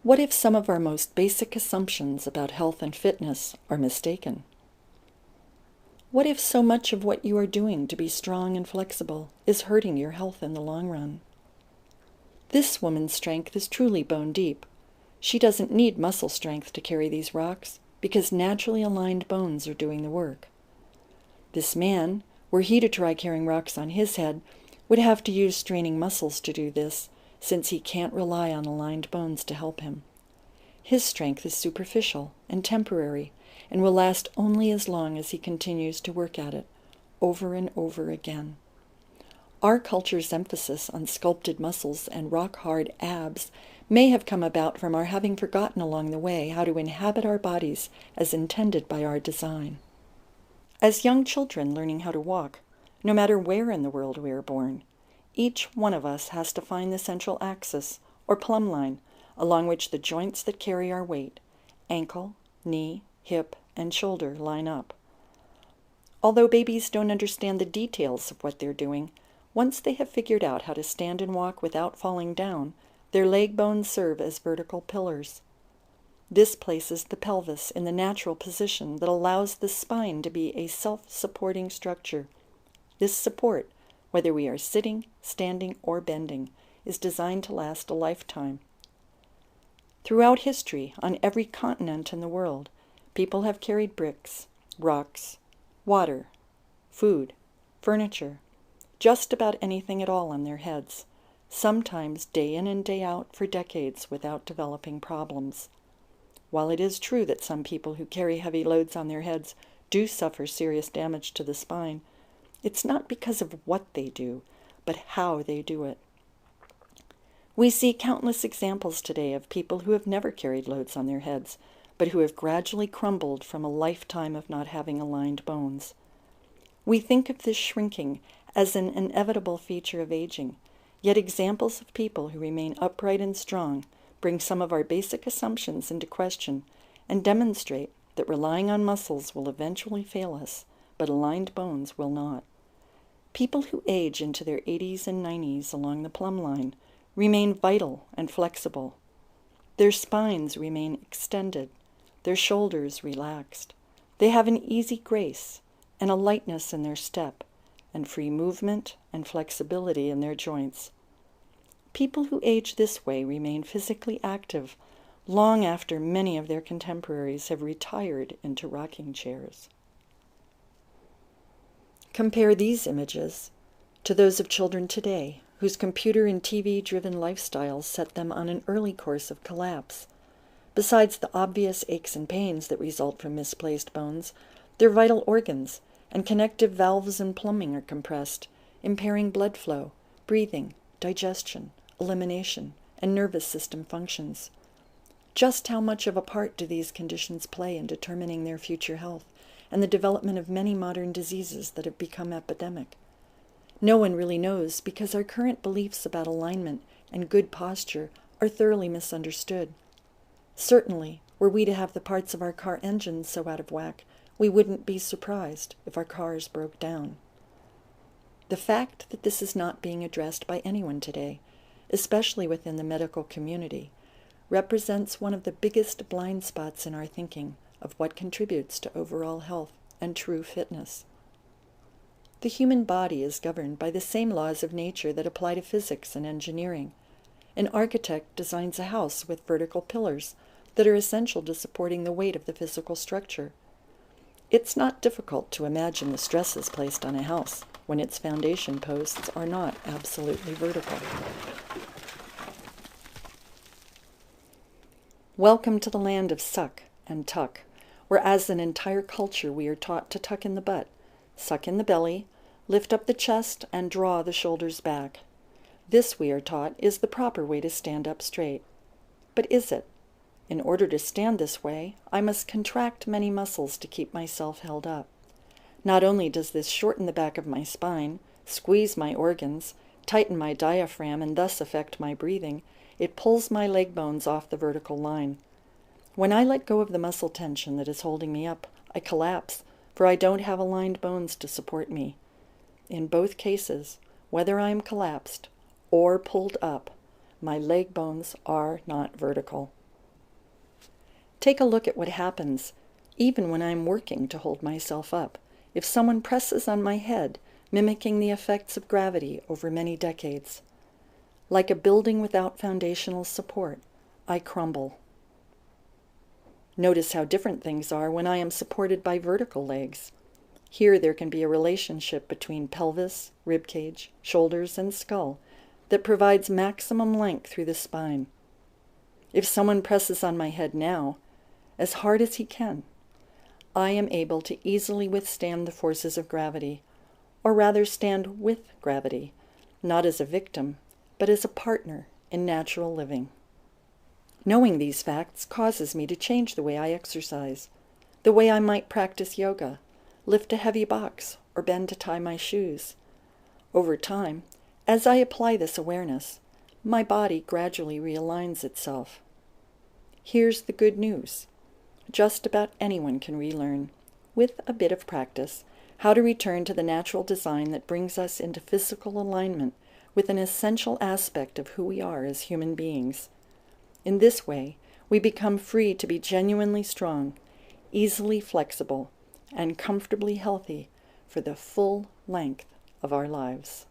What if some of our most basic assumptions about health and fitness are mistaken? What if so much of what you are doing to be strong and flexible is hurting your health in the long run? This woman's strength is truly bone deep. She doesn't need muscle strength to carry these rocks because naturally aligned bones are doing the work. This man, were he to try carrying rocks on his head, would have to use straining muscles to do this, since he can't rely on aligned bones to help him. His strength is superficial and temporary, and will last only as long as he continues to work at it, over and over again. Our culture's emphasis on sculpted muscles and rock-hard abs may have come about from our having forgotten along the way how to inhabit our bodies as intended by our design. As young children learning how to walk, no matter where in the world we are born, each one of us has to find the central axis, or plumb line, along which the joints that carry our weight, ankle, knee, hip, and shoulder, line up. Although babies don't understand the details of what they're doing, once they have figured out how to stand and walk without falling down, their leg bones serve as vertical pillars. This places the pelvis in the natural position that allows the spine to be a self-supporting structure. This support, whether we are sitting, standing, or bending, is designed to last a lifetime. Throughout history, on every continent in the world, people have carried bricks, rocks, water, food, furniture, just about anything at all on their heads, sometimes day in and day out for decades without developing problems. While it is true that some people who carry heavy loads on their heads do suffer serious damage to the spine, it's not because of what they do, but how they do it. We see countless examples today of people who have never carried loads on their heads, but who have gradually crumbled from a lifetime of not having aligned bones. We think of this shrinking as an inevitable feature of aging, yet examples of people who remain upright and strong bring some of our basic assumptions into question and demonstrate that relying on muscles will eventually fail us, but aligned bones will not. People who age into their 80s and 90s along the plumb line remain vital and flexible. Their spines remain extended, their shoulders relaxed. They have an easy grace and a lightness in their step, and free movement and flexibility in their joints. People who age this way remain physically active long after many of their contemporaries have retired into rocking chairs. Compare these images to those of children today, whose computer and TV-driven lifestyles set them on an early course of collapse. Besides the obvious aches and pains that result from misplaced bones, their vital organs and connective valves and plumbing are compressed, impairing blood flow, breathing, digestion, elimination, and nervous system functions. Just how much of a part do these conditions play in determining their future health and the development of many modern diseases that have become epidemic? No one really knows because our current beliefs about alignment and good posture are thoroughly misunderstood. Certainly, were we to have the parts of our car engines so out of whack, we wouldn't be surprised if our cars broke down. The fact that this is not being addressed by anyone today, especially within the medical community, represents one of the biggest blind spots in our thinking of what contributes to overall health and true fitness. The human body is governed by the same laws of nature that apply to physics and engineering. An architect designs a house with vertical pillars that are essential to supporting the weight of the physical structure. It's not difficult to imagine the stresses placed on a house when its foundation posts are not absolutely vertical. Welcome to the land of suck and tuck, where as an entire culture we are taught to tuck in the butt, suck in the belly, lift up the chest, and draw the shoulders back. This, we are taught, is the proper way to stand up straight. But is it? In order to stand this way, I must contract many muscles to keep myself held up. Not only does this shorten the back of my spine, squeeze my organs, tighten my diaphragm, and thus affect my breathing, it pulls my leg bones off the vertical line. When I let go of the muscle tension that is holding me up, I collapse, for I don't have aligned bones to support me. In both cases, whether I am collapsed or pulled up, my leg bones are not vertical. Take a look at what happens, even when I am working to hold myself up, if someone presses on my head, mimicking the effects of gravity over many decades. Like a building without foundational support, I crumble. Notice how different things are when I am supported by vertical legs. Here there can be a relationship between pelvis, ribcage, shoulders, and skull that provides maximum length through the spine. If someone presses on my head now, as hard as he can, I am able to easily withstand the forces of gravity, or rather stand with gravity, not as a victim, but as a partner in natural living. Knowing these facts causes me to change the way I exercise, the way I might practice yoga, lift a heavy box, or bend to tie my shoes. Over time, as I apply this awareness, my body gradually realigns itself. Here's the good news. Just about anyone can relearn, with a bit of practice, how to return to the natural design that brings us into physical alignment with an essential aspect of who we are as human beings. In this way, we become free to be genuinely strong, easily flexible, and comfortably healthy for the full length of our lives.